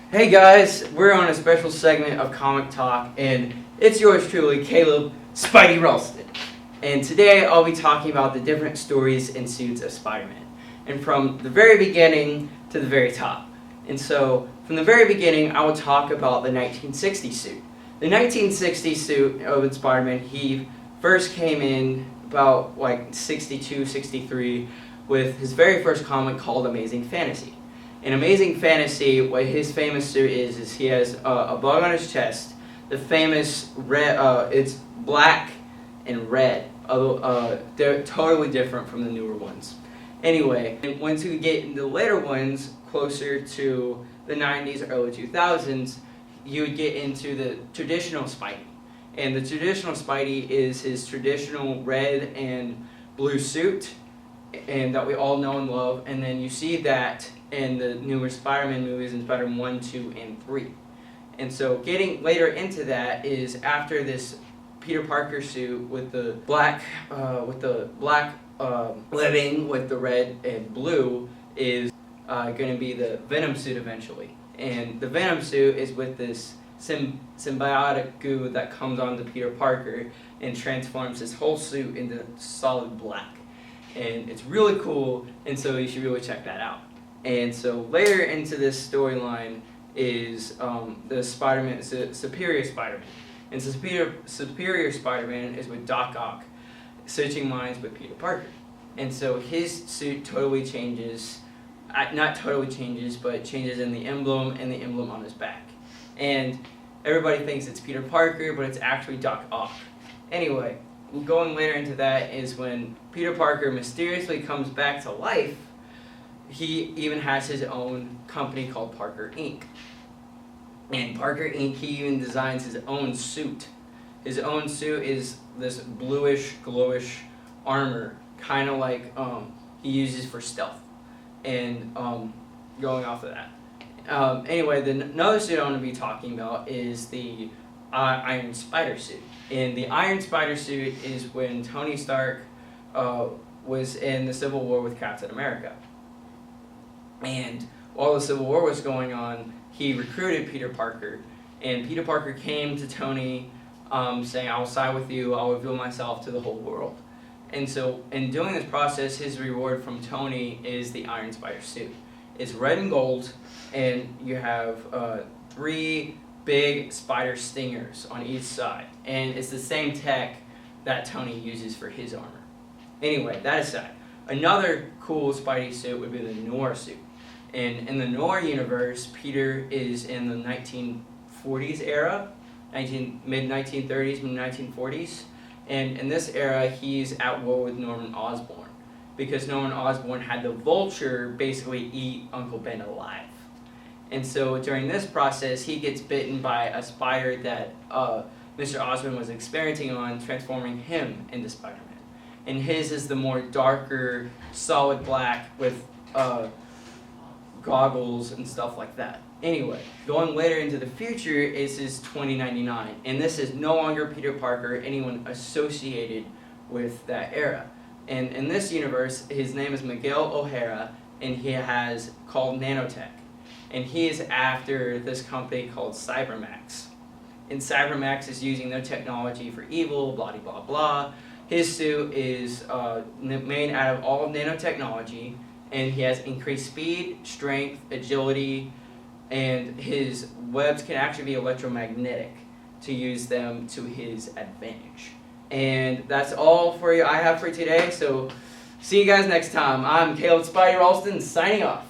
Hey guys, we're on a special segment of Comic Talk, and it's yours truly, Caleb Spidey Ralston. And today I'll be talking about the different stories and suits of Spider-Man, and from the very beginning to the very top. And so, from the very beginning, I will talk about the 1960 suit. The 1960 suit of Spider-Man, he first came in about like 62, 63 with his very first comic called Amazing Fantasy. In Amazing Fantasy, what his famous suit is he has a bug on his chest, the famous red, it's black and red, although they're totally different from the newer ones. Anyway, once we get into the later ones, closer to the 90s, early 2000s, you would get into the traditional Spidey. And the traditional Spidey is his traditional red and blue suit, and that we all know and love, and then you see that in the newer Spider-Man movies in Spider-Man 1, 2, and 3. And so getting later into that is after this Peter Parker suit with the black webbing with the red and blue is going to be the Venom suit eventually. And the Venom suit is with this symbiotic goo that comes onto Peter Parker and transforms his whole suit into solid black. And it's really cool, and so you should really check that out. And so later into this storyline is the Spider-Man, Superior Spider-Man. And so Superior Spider-Man is with Doc Ock, switching minds with Peter Parker. And so his suit totally changes, not totally changes, but changes in the emblem and the emblem on his back. And everybody thinks it's Peter Parker, but it's actually Doc Ock. Anyway, going later into that is when Peter Parker mysteriously comes back to life. He even has his own company called Parker Inc. And Parker Inc., he even designs his own suit. His own suit is this bluish, glowish armor, kind of like he uses for stealth. And going off of that. Anyway, another suit I want to be talking about is the Iron Spider suit. And the Iron Spider suit is when Tony Stark was in the Civil War with Captain America. And while the Civil War was going on, he recruited Peter Parker. And Peter Parker came to Tony saying, I will side with you, I will reveal myself to the whole world. And so in doing this process, his reward from Tony is the Iron Spider suit. It's red and gold, and you have 3 big spider stingers on each side. And it's the same tech that Tony uses for his armor. Anyway, that aside, another cool Spidey suit would be the Noir suit. And in the Noir universe, Peter is in the 1940s era, mid-1930s, mid-1940s. And in this era, he's at war with Norman Osborn, because Norman Osborn had the Vulture basically eat Uncle Ben alive. And so during this process, he gets bitten by a spider that Mr. Osborn was experimenting on, transforming him into Spider-Man. And his is the more darker, solid black with goggles and stuff like that. Anyway, going later into the future is his 2099, and this is no longer Peter Parker, anyone associated with that era. And in this universe, his name is Miguel O'Hara, and he has called Nanotech. And he is after this company called Cybermax. And Cybermax is using their technology for evil, blah, blah, blah. His suit is made out of all of nanotechnology, and he has increased speed, strength, agility, and his webs can actually be electromagnetic to use them to his advantage. And that's all I have for you today, so see you guys next time. I'm Caleb Spidey Ralston, signing off.